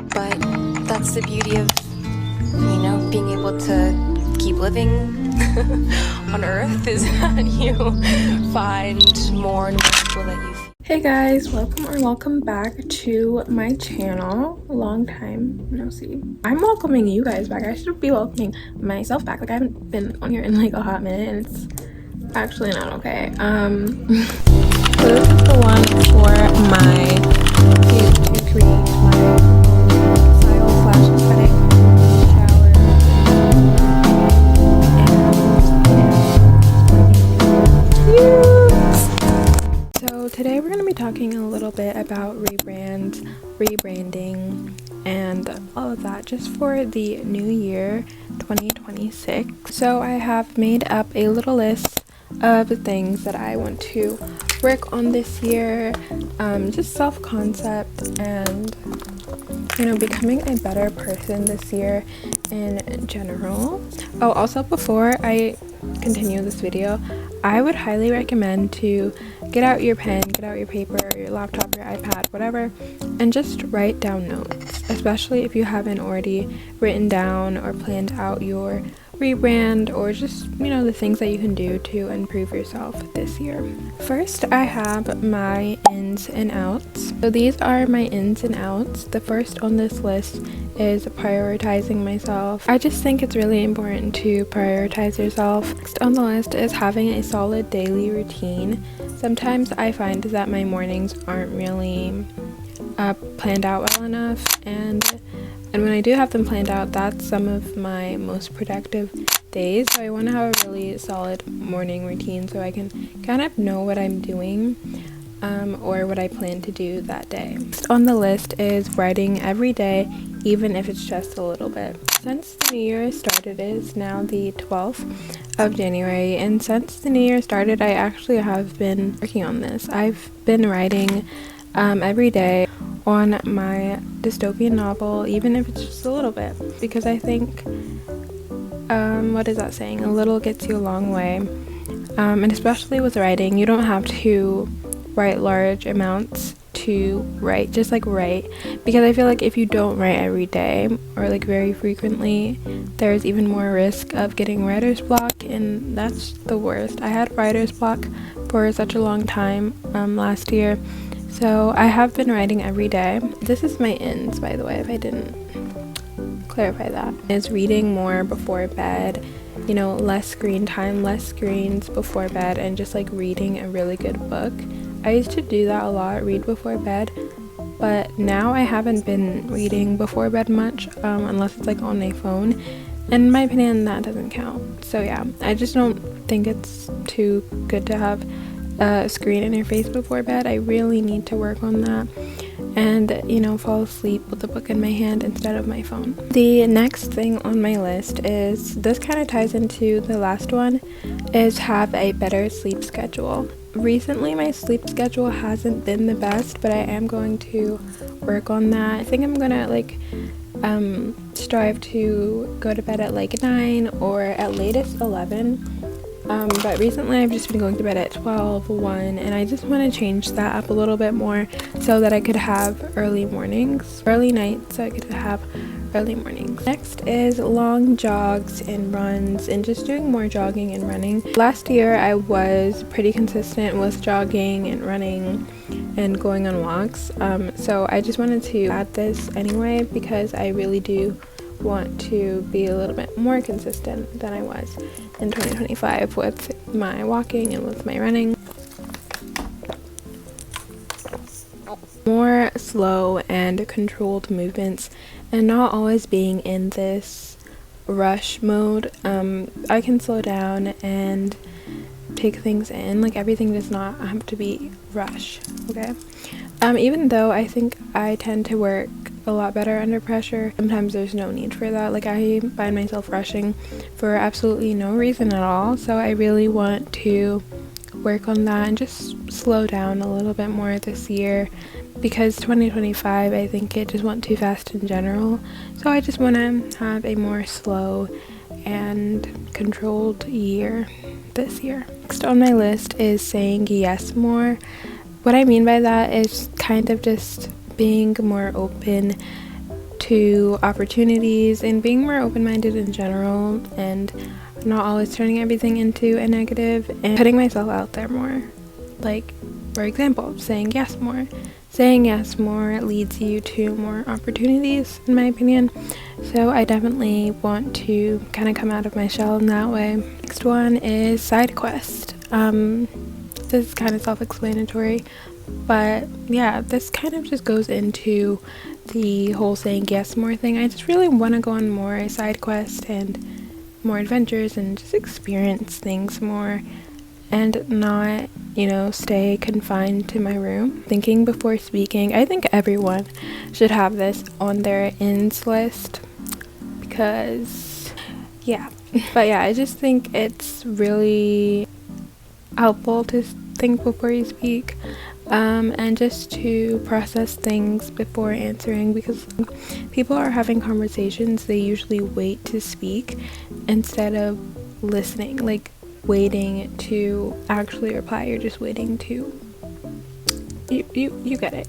But that's the beauty of, being able to keep living on Earth, is that you find more and more people that you feel. Hey guys, welcome back to my channel. A long time no see. I'm welcoming you guys back. I should be welcoming myself back. Like, I haven't been on here in like a hot minute and it's actually not okay. So this is the one for my to create my style slash aesthetic shower. So today we're going to be talking a little bit about rebranding, and all of that just for the new year 2026. So I have made up a little list of things that I want to work on this year, just self-concept and becoming a better person this year in general. Oh, also before I continue this video, I would highly recommend to get out your pen, get out your paper, your laptop, your iPad, whatever, and just write down notes, especially if you haven't already written down or planned out your rebrand, or just the things that you can do to improve yourself this year. First, I have my ins and outs. So these are my ins and outs. The first on this list is prioritizing myself. I just think it's really important to prioritize yourself. Next on the list is having a solid daily routine. Sometimes I find that my mornings aren't really planned out well enough, and when I do have them planned out, that's some of my most productive days. So I want to have a really solid morning routine so I can kind of know what I'm doing, or what I plan to do that day. Next on the list is writing every day, even if it's just a little bit. Since the new year started, it is now the 12th of January, and since the new year started, I actually have been working on this. I've been writing every day on my dystopian novel, even if it's just a little bit, because I think, what is that saying? A little gets you a long way. And especially with writing, you don't have to write large amounts to write, just write, because I feel like if you don't write every day or very frequently, there's even more risk of getting writer's block, and that's the worst. I had writer's block for such a long time last year. So I have been writing every day. This is my ins, by the way, if I didn't clarify that. Is reading more before bed, less screen time, less screens before bed, and just reading a really good book. I used to do that a lot, read before bed, but now I haven't been reading before bed much, unless it's on my phone. And in my opinion, that doesn't count. So yeah, I just don't think it's too good to have a screen in your face before bed. I really need to work on that and fall asleep with a book in my hand instead of my phone. The next thing on my list is, this kind of ties into the last one, is have a better sleep schedule. Recently my sleep schedule hasn't been the best, but I am going to work on that. I think I'm gonna strive to go to bed at 9 or at latest 11. But recently I've just been going to bed at 12, 1, and I just want to change that up a little bit more so that I could have early nights, so I could have early mornings. Next is long jogs and runs, and just doing more jogging and running. Last year I was pretty consistent with jogging and running and going on walks, so I just wanted to add this anyway, because I really do want to be a little bit more consistent than I was in 2025 with my walking and with my running. More slow and controlled movements, and not always being in this rush mode. I can slow down and take things in. Everything does not have to be rush, okay? Even though I think I tend to work a lot better under pressure, sometimes there's no need for that. I find myself rushing for absolutely no reason at all, so I really want to work on that and just slow down a little bit more this year, because 2025, I think it just went too fast in general. So I just want to have a more slow and controlled year this year. Next on my list is saying yes more. What I mean by that is kind of just being more open to opportunities and being more open-minded in general, and not always turning everything into a negative, and putting myself out there more. Like, for example, saying yes more. Saying yes more leads you to more opportunities, in my opinion. So I definitely want to kind of come out of my shell in that way. Next one is side quest. This is kind of self-explanatory, but yeah, this kind of just goes into the whole saying yes more thing. I just really want to go on more side quests and more adventures and just experience things more, and not, stay confined to my room. Thinking before speaking. I think everyone should have this on their ins list, because but yeah, I just think it's really helpful to think before you speak, and just to process things before answering, because people are having conversations, they usually wait to speak instead of listening, like waiting to actually reply. You're just waiting to you get it.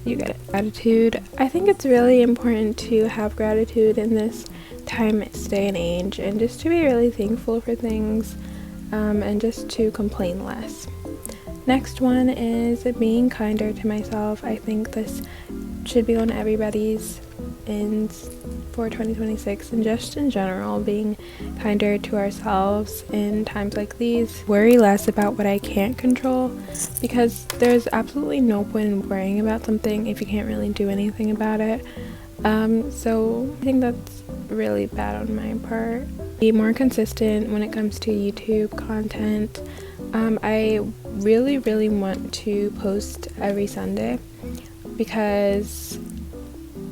Gratitude. I think it's really important to have gratitude in this day and age, and just to be really thankful for things, and just to complain less. Next one is being kinder to myself. I think this should be on everybody's ends for 2026, and just in general, being kinder to ourselves in times like these. Worry less about what I can't control, because there's absolutely no point in worrying about something if you can't really do anything about it. So I think that's really bad on my part. Be more consistent when it comes to YouTube content. I really want to post every Sunday, because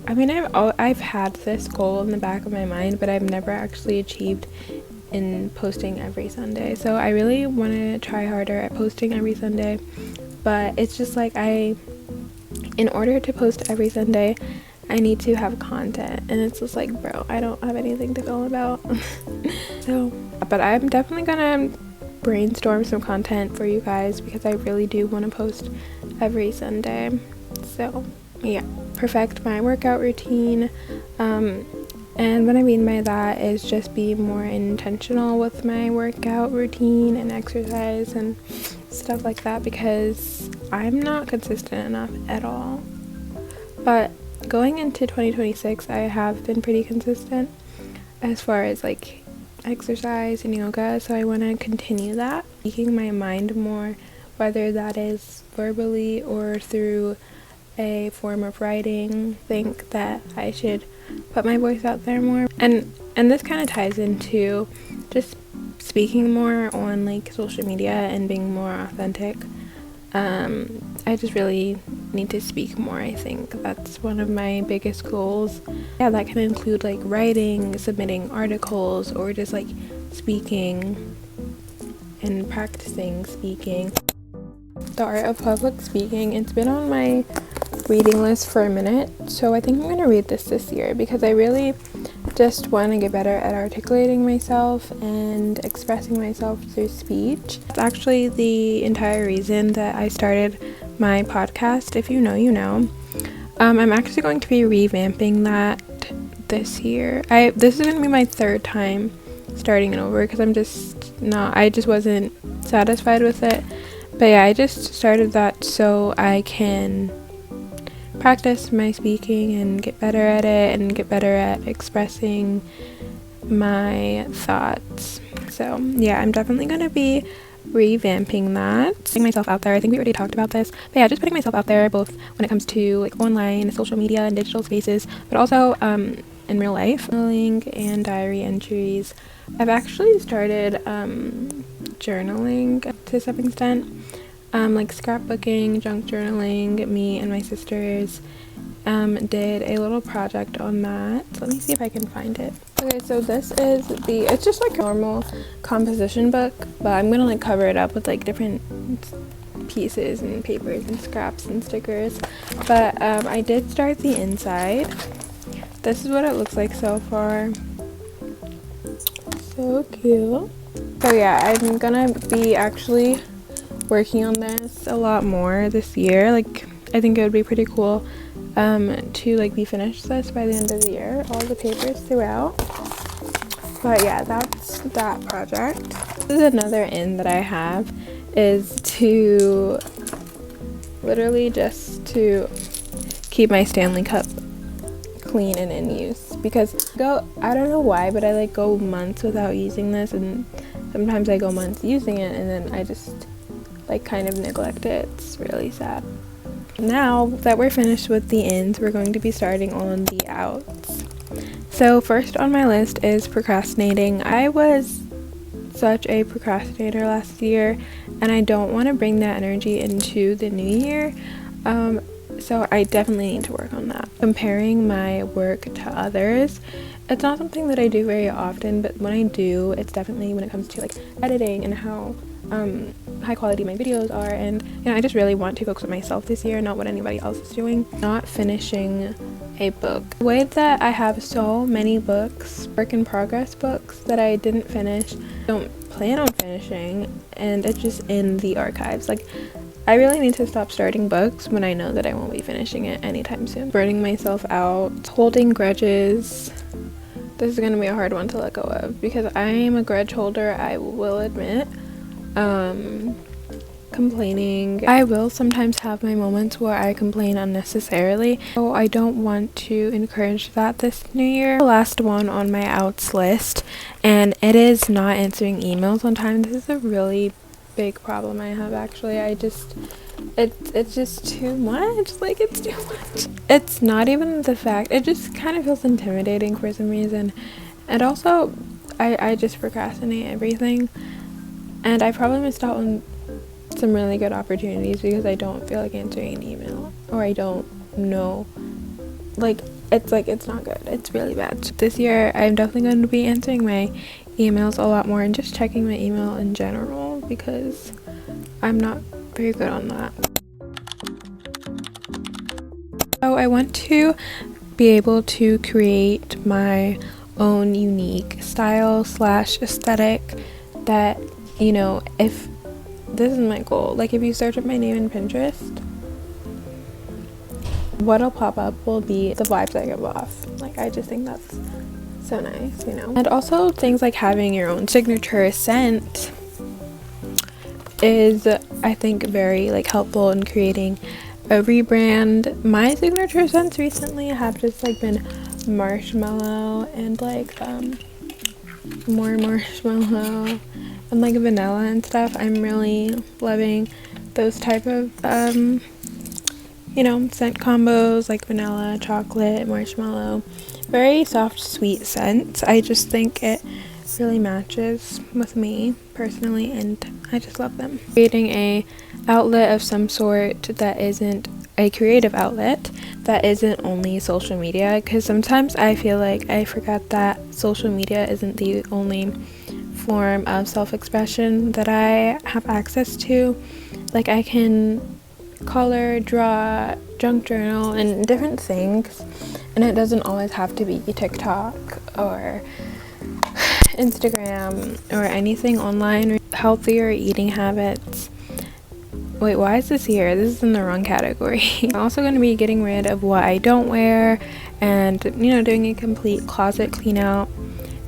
I've had this goal in the back of my mind, but I've never actually achieved in posting every Sunday. So I really want to try harder at posting every Sunday, but it's just like in order to post every Sunday, I need to have content, and it's just like, bro, I don't have anything to film about. But I'm definitely gonna brainstorm some content for you guys, because I really do want to post every Sunday. So yeah, perfect my workout routine, and what I mean by that is just be more intentional with my workout routine and exercise and stuff like that, because I'm not consistent enough at all. But going into 2026, I have been pretty consistent as far as like exercise and yoga, so I want to continue that, speaking my mind more, whether that is verbally or through a form of writing. Think that I should put my voice out there more, and this kind of ties into just speaking more on like social media and being more authentic. I just really need to speak more. I think that's one of my biggest goals. Yeah, that can include like writing, submitting articles, or just like speaking and practicing speaking. The Art of Public Speaking. It's been on my reading list for a minute, so I think I'm going to read this year, because I really just want to get better at articulating myself and expressing myself through speech. It's actually the entire reason that I started my podcast. If you know, you know. I'm actually going to be revamping that this year. This is going to be my third time starting it over, because I just wasn't satisfied with it. But yeah, I just started that so I can practice my speaking and get better at it, and get better at expressing my thoughts. So yeah, I'm definitely going to be revamping that. Putting myself out there. I think we already talked about this, but yeah, just putting myself out there, both when it comes to like online, social media, and digital spaces, but also in real life. Journaling and diary entries. I've actually started journaling to some extent, like scrapbooking, junk journaling. Me and my sisters did a little project on that. So let me see if I can find it. Okay, so this is it's just like a normal composition book, but I'm gonna like cover it up with like different pieces and papers and scraps and stickers. But I did start the inside. This is what it looks like so far. So cute. So yeah, I'm gonna be actually working on this a lot more this year. Like, I think it would be pretty cool to like be finished this by the end of the year, all the papers throughout. But yeah, that's that project. This is another in that I have, is to literally just to keep my Stanley Cup clean and in use, because I don't know why, but I like go months without using this, and sometimes I go months using it and then I just like kind of neglect it. It's really sad. Now that we're finished with the ins, we're going to be starting on the outs. So first on my list is procrastinating. I was such a procrastinator last year, and I don't want to bring that energy into the new year. So I definitely need to work on that. Comparing my work to others, it's not something that I do very often, but when I do, it's definitely when it comes to like editing and how high quality my videos are. And I just really want to focus on myself this year, not what anybody else is doing. Not finishing a book. The way that I have so many books, work in progress books, that I didn't finish, don't plan on finishing, and it's just in the archives. Like, I really need to stop starting books when I know that I won't be finishing it anytime soon. Burning myself out, holding grudges. This is going to be a hard one to let go of, because I am a grudge holder, I will admit. Complaining. I will sometimes have my moments where I complain unnecessarily, so I don't want to encourage that this new year. The last one on my outs list, and it is not answering emails on time. This is a really big problem I have, actually. It's just too much. Like, it's too much. It's not even the fact, it just kind of feels intimidating for some reason. And also, I just procrastinate everything, and I probably missed out on some really good opportunities because I don't feel like answering an email, or I don't know, it's not good. It's really bad. This year I'm definitely going to be answering my emails a lot more and just checking my email in general, because I'm not very good on that. So I want to be able to create my own unique style / aesthetic that, if this is my goal. Like, if you search up my name in Pinterest, what'll pop up will be the vibes I give off. Like, I just think that's so nice, And also things like having your own signature scent is, I think, very helpful in creating a rebrand. My signature scents recently have just been marshmallow and more marshmallow and vanilla and stuff. I'm really loving those type of scent combos, like vanilla, chocolate, marshmallow. Very soft, sweet scents. I just think it really matches with me personally, and I just love them. Creating a outlet of some sort that isn't a creative outlet, that isn't only social media, because sometimes I feel like I forget that social media isn't the only form of self-expression that I have access to. Like, I can color, draw, junk journal, and different things, and it doesn't always have to be TikTok or Instagram or anything online. Healthier eating habits. Wait, why is this here? This is in the wrong category. I'm also going to be getting rid of what I don't wear, and doing a complete closet clean out,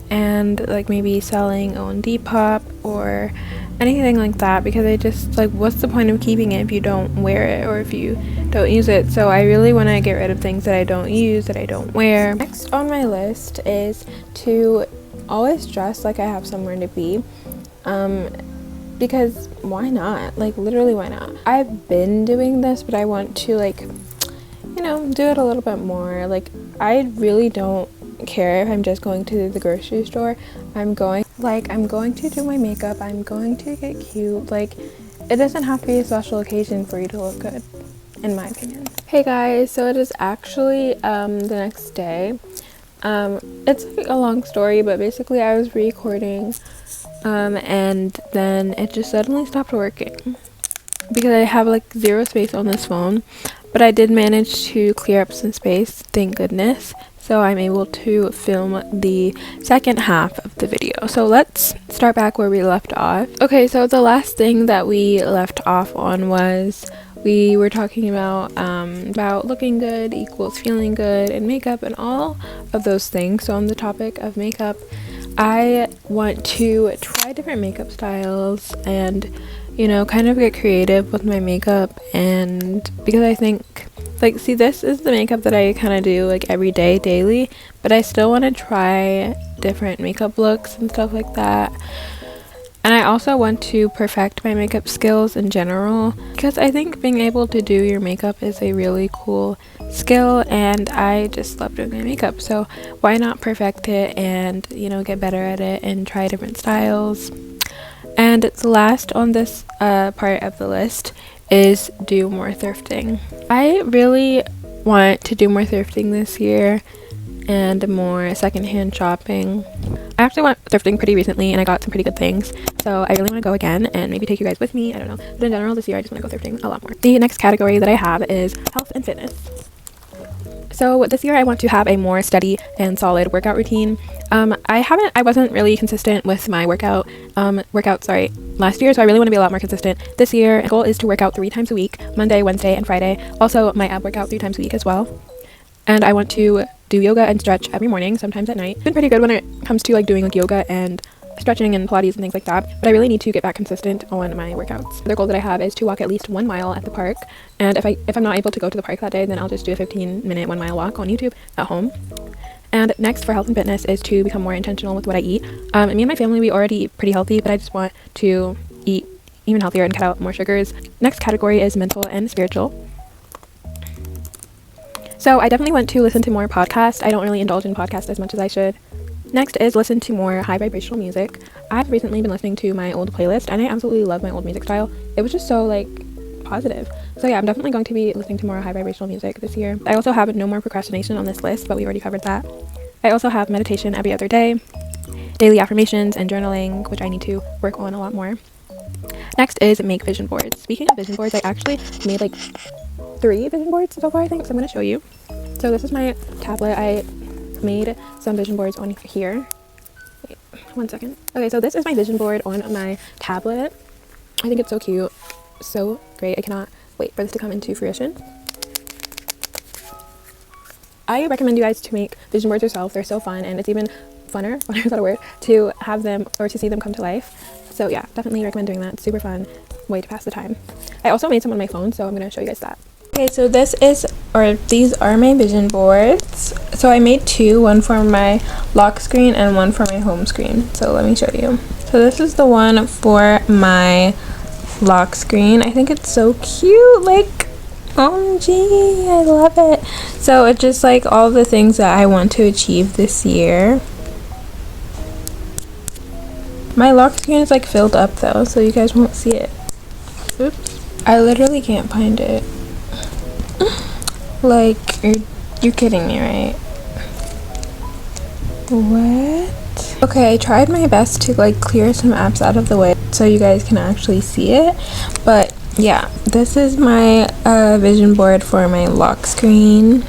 and maybe selling on Depop or anything like that, because I just what's the point of keeping it if you don't wear it or if you don't use it? So I really want to get rid of things that I don't use, that I don't wear. Next on my list is to always dress like I have somewhere to be, because why not? Literally, why not? I've been doing this, but I want to do it a little bit more. I really don't care if I'm just going to the grocery store. I'm going to do my makeup, I'm going to get cute. It doesn't have to be a special occasion for you to look good, in my opinion. Hey guys, so it is actually the next day. It's a long story, but basically I was recording and then it just suddenly stopped working because I have zero space on this phone. But I did manage to clear up some space, thank goodness. So I'm able to film the second half of the video. So let's start back where we left off. Okay, so the last thing that we left off on was we were talking about looking good equals feeling good and makeup and all of those things. So on the topic of makeup, I want to try different makeup styles and, you know, kind of get creative with my makeup. And because I think, like, see, this is the makeup that I kind of do like every day, daily, but I still want to try different makeup looks and stuff like that. And I also want to perfect my makeup skills in general, because I think being able to do your makeup is a really cool skill, and I just love doing my makeup. So why not perfect it and, you know, get better at it and try different styles. And the last on this part of the list is do more thrifting. I really want to do more thrifting this year and more secondhand shopping. I actually went thrifting pretty recently and I got some pretty good things, so I really want to go again and maybe take you guys with me. I don't know, but in general this year I just want to go thrifting a lot more. The next category that I have is health and fitness. So this year I want to have a more steady and solid workout routine. I wasn't really consistent with my workouts last year, so I really want to be a lot more consistent this year. My goal is to work out 3 times a week, Monday, Wednesday, and Friday. Also my ab workout 3 times a week as well. And I want to do yoga and stretch every morning, sometimes at night. I've been pretty good when it comes to like doing like yoga and stretching and Pilates and things like that, but I really need to get back consistent on my workouts. The goal that I have is to walk at least 1 mile at the park, and if I'm not able to go to the park that day, then I'll just do a 15-minute 1 mile walk on YouTube at home. And next for health and fitness is to become more intentional with what I eat. Me and my family, we already eat pretty healthy, but I just want to eat even healthier and cut out more sugars. Next category is mental and spiritual. So I definitely want to listen to more podcasts. I don't really indulge in podcasts as much as I should. Next is listen to more high vibrational music. I've recently been listening to my old playlist and I absolutely love my old music style. It was just so like positive. So yeah, I'm definitely going to be listening to more high vibrational music this year. I also have no more procrastination on this list, but we already covered that. I also have meditation every other day, daily affirmations, and journaling, which I need to work on a lot more. Next is make vision boards. Speaking of vision boards, I actually made like 3 vision boards so far, I think, so I'm going to show you. So this is my tablet. I made some vision boards on here. Wait, 1 second. Okay, so this is my vision board on my tablet. I think it's so cute, so great. I cannot wait for this to come into fruition. I recommend you guys to make vision boards yourself. They're so fun, and it's even funner is that a word, to have them or to see them come to life. So yeah, definitely recommend doing that. It's super fun way to pass the time. I also made some on my phone, so I'm going to show you guys that. Okay, so these are my vision boards. So I made 2, one for my lock screen and one for my home screen. So let me show you. So this is the one for my lock screen. I think it's so cute, like, OMG, I love it. So it's just like all the things that I want to achieve this year. My lock screen is like filled up though, so you guys won't see it. Oops, I literally can't find it. Like, you're kidding me, right? What? Okay, I tried my best to like clear some apps out of the way so you guys can actually see it, but yeah, this is my vision board for my lock screen.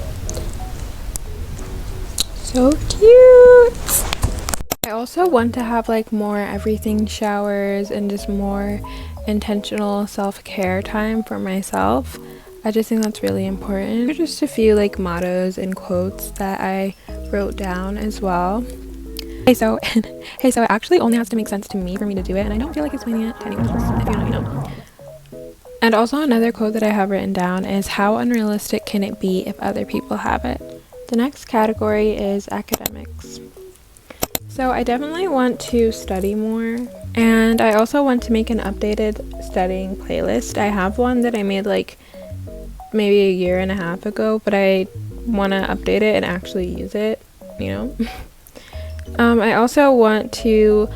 So cute. I also want to have like more everything showers and just more intentional self-care time for myself. I just think that's really important. There's just a few like mottos and quotes that I wrote down as well. Hey, so it actually only has to make sense to me for me to do it, and I don't feel like explaining it to anyone else. If you know, you know. And also another quote that I have written down is, how unrealistic can it be if other people have it? The next category is academics. So I definitely want to study more, and I also want to make an updated studying playlist. I have one that I made like maybe a year and a half ago, but I want to update it and actually use it, you know. I also want to,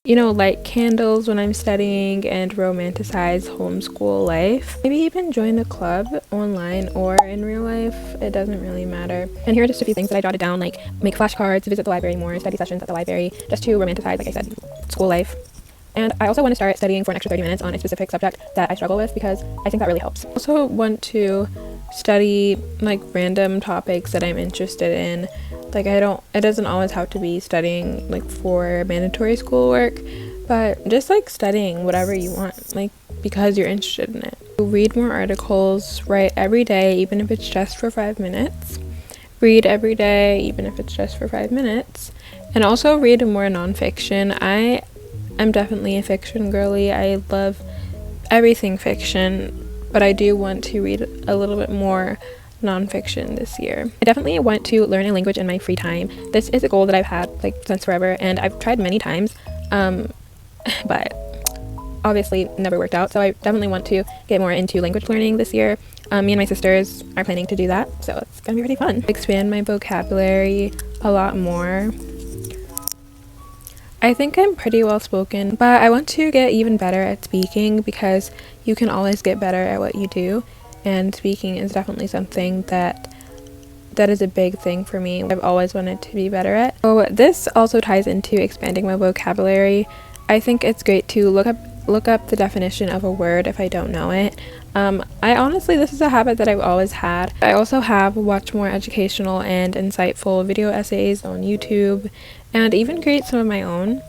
you know, light candles when I'm studying and romanticize homeschool life. Maybe even join a club online or in real life. It doesn't really matter. And here are just a few things that I jotted down, like make flashcards, visit the library more, study sessions at the library, just to romanticize, like I said, school life. And I also want to start studying for an extra 30 minutes on a specific subject that I struggle with, because I think that really helps. I also want to study like random topics that I'm interested in. Like it doesn't always have to be studying like for mandatory schoolwork, but just like studying whatever you want, like because you're interested in it. Read more articles, write every day, even if it's just for 5 minutes. Read every day, even if it's just for 5 minutes. And also read more nonfiction. I am definitely a fiction girly. I love everything fiction, but I do want to read a little bit more nonfiction this year. I definitely want to learn a language in my free time. This is a goal that I've had like since forever, and I've tried many times, but obviously never worked out. So I definitely want to get more into language learning this year. Me and my sisters are planning to do that, so it's gonna be pretty fun. Expand my vocabulary a lot more. I think I'm pretty well spoken, but I want to get even better at speaking, because you can always get better at what you do, and speaking is definitely something that is a big thing for me. I've always wanted to be better at. So this also ties into expanding my vocabulary. I think it's great to look up the definition of a word if I don't know it. I honestly, this is a habit that I've always had. I also have watched more educational and insightful video essays on YouTube, and even create some of my own,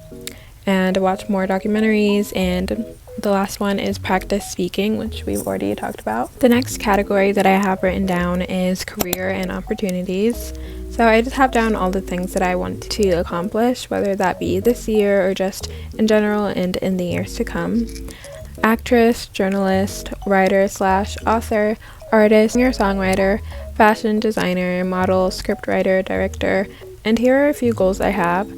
and watch more documentaries. And the last one is practice speaking, which we've already talked about. The next category that I have written down is career and opportunities. So I just have down all the things that I want to accomplish, whether that be this year or just in general and in the years to come. Actress, journalist, writer / author, artist, singer-songwriter, fashion designer, model, scriptwriter, director. And here are a few goals I have.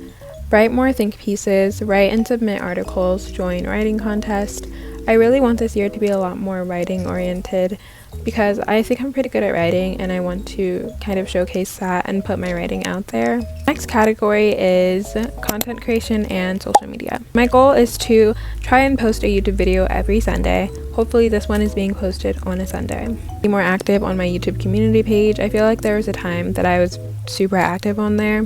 Write more think pieces, write and submit articles, join writing contests. I really want this year to be a lot more writing oriented, because I think I'm pretty good at writing, and I want to kind of showcase that and put my writing out there. Next category is content creation and social media. My goal is to try and post a YouTube video every Sunday. Hopefully this one is being posted on a Sunday. Be more active on my YouTube community page. I feel like there was a time that I was super active on there,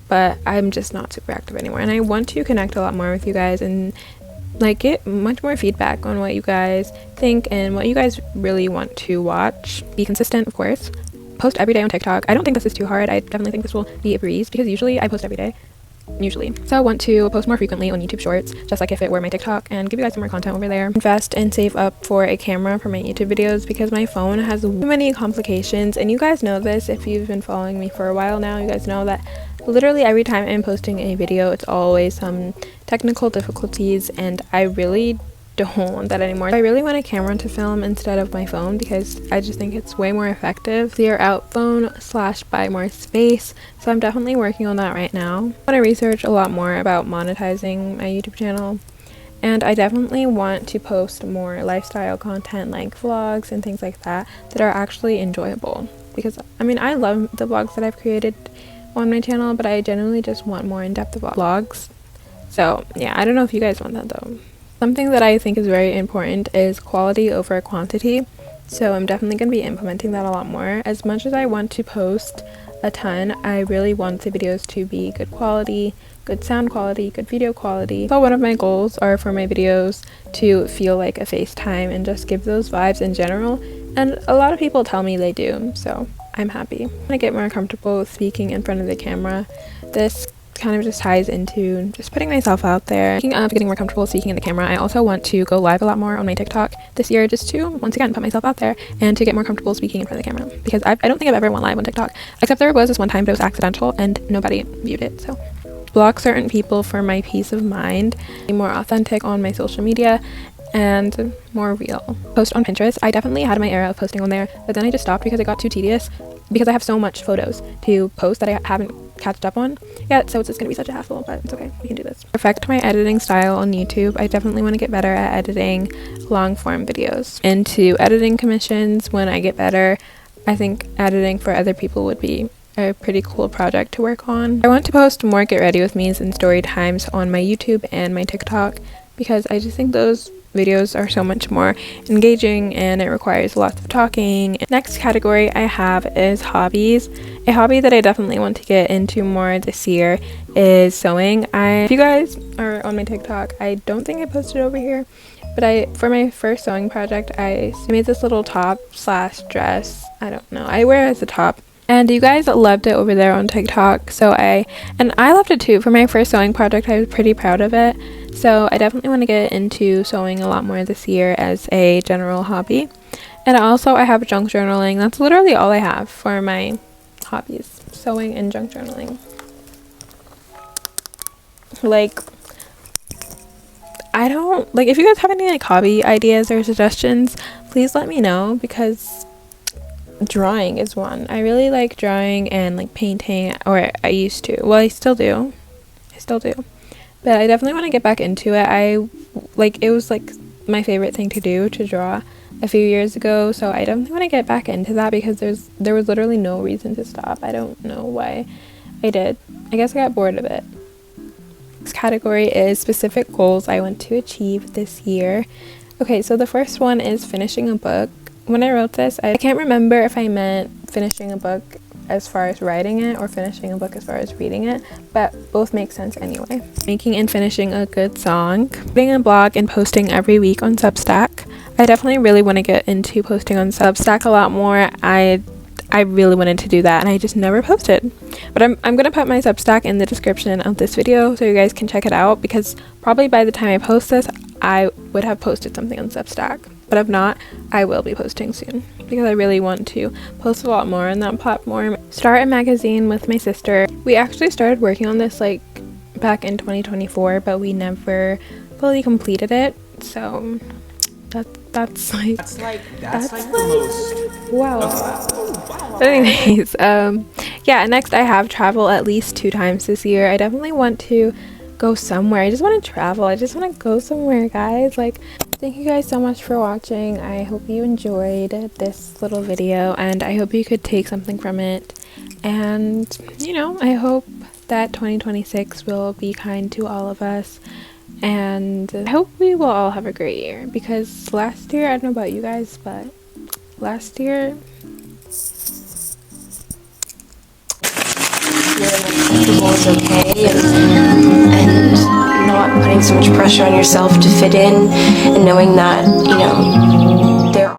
but I'm just not super active anymore, and I want to connect a lot more with you guys and like get much more feedback on what you guys think and what you guys really want to watch. Be consistent, of course. Post every day on TikTok. I don't think this is too hard. I definitely think this will be a breeze, because usually I post every day. So I want to post more frequently on YouTube Shorts, just like if it were my TikTok, and give you guys some more content over there. Invest and save up for a camera for my YouTube videos, because my phone has too many complications, and you guys know this if you've been following me for a while now. You guys know that literally every time I'm posting a video, it's always some technical difficulties, and I really don't want that anymore. I really want a camera to film instead of my phone, because I just think it's way more effective. Clear out phone / buy more space. So I'm definitely working on that right now. I want to research a lot more about monetizing my YouTube channel, and I definitely want to post more lifestyle content like vlogs and things like that are actually enjoyable, because I mean, I love the vlogs that I've created on my channel, but I genuinely just want more in-depth vlogs. So yeah, I don't know if you guys want that though. Something that I think is very important is quality over quantity. So I'm definitely going to be implementing that a lot more. As much as I want to post a ton, I really want the videos to be good quality, good sound quality, good video quality. So one of my goals are for my videos to feel like a FaceTime and just give those vibes in general. And a lot of people tell me they do, so I'm happy. I'm gonna get more comfortable with speaking in front of the camera. This kind of just ties into just putting myself out there. Speaking of getting more comfortable speaking in the camera, I also want to go live a lot more on my TikTok this year, just to once again put myself out there and to get more comfortable speaking in front of the camera, because I don't think I've ever went live on TikTok, except there was this one time, but it was accidental and nobody viewed it. So block certain people for my peace of mind. Be more authentic on my social media and more real. Post on Pinterest. I definitely had my era of posting on there, but then I just stopped because it got too tedious, because I have so much photos to post that I haven't catched up on yet, so it's just gonna be such a hassle, but it's okay, we can do this. Perfect my editing style on YouTube. I definitely want to get better at editing long form videos. Into editing commissions when I get better. I think editing for other people would be a pretty cool project to work on. I want to post more get ready with me's and story times on my YouTube and my TikTok, because I just think those videos are so much more engaging and it requires lots of talking. Next category I have is hobbies. A hobby that I definitely want to get into more this year is sewing. If you guys are on my TikTok, I don't think I posted over here, but for my first sewing project, I made this little top / dress. I don't know. I wear it as a top and you guys loved it over there on TikTok. So I loved it too. For my first sewing project, I was pretty proud of it. So I definitely want to get into sewing a lot more this year as a general hobby. And also I have junk journaling. That's literally all I have for my hobbies, sewing and junk journaling. Like, I don't, like, if you guys have any like hobby ideas or suggestions, please let me know, because drawing is one. I really like drawing and like painting, or I used to. Well, I still do. But I definitely want to get back into it. It was like my favorite thing to do, to draw, a few years ago. So I definitely want to get back into that, because there was literally no reason to stop. I don't know why I did. I guess I got bored of it. Next category is specific goals I want to achieve this year. Okay, so the first one is finishing a book. When I wrote this, I can't remember if I meant finishing a book as far as writing it or finishing a book as far as reading it, but both make sense anyway. Making and finishing a good song, writing a blog and posting every week on Substack. I definitely really want to get into posting on Substack a lot more. I really wanted to do that, and I just never posted. But I'm gonna put my Substack in the description of this video so you guys can check it out, because probably by the time I post this, I would have posted something on Substack. But if not, I will be posting soon, because I really want to post a lot more on that platform. Start a magazine with my sister. We actually started working on this like back in 2024, but we never fully completed it. So that's like the most. Wow. But anyways, yeah, next I have travel at least 2 times this year. I definitely want to go somewhere. I just want to travel. I just want to go somewhere, guys. Like, thank you guys so much for watching. I hope you enjoyed this little video, and I hope you could take something from it. And, you know, I hope that 2026 will be kind to all of us. And I hope we will all have a great year, because last year, I don't know about you guys, but last year, Comfortable is okay, and not putting so much pressure on yourself to fit in, and knowing that, you know, there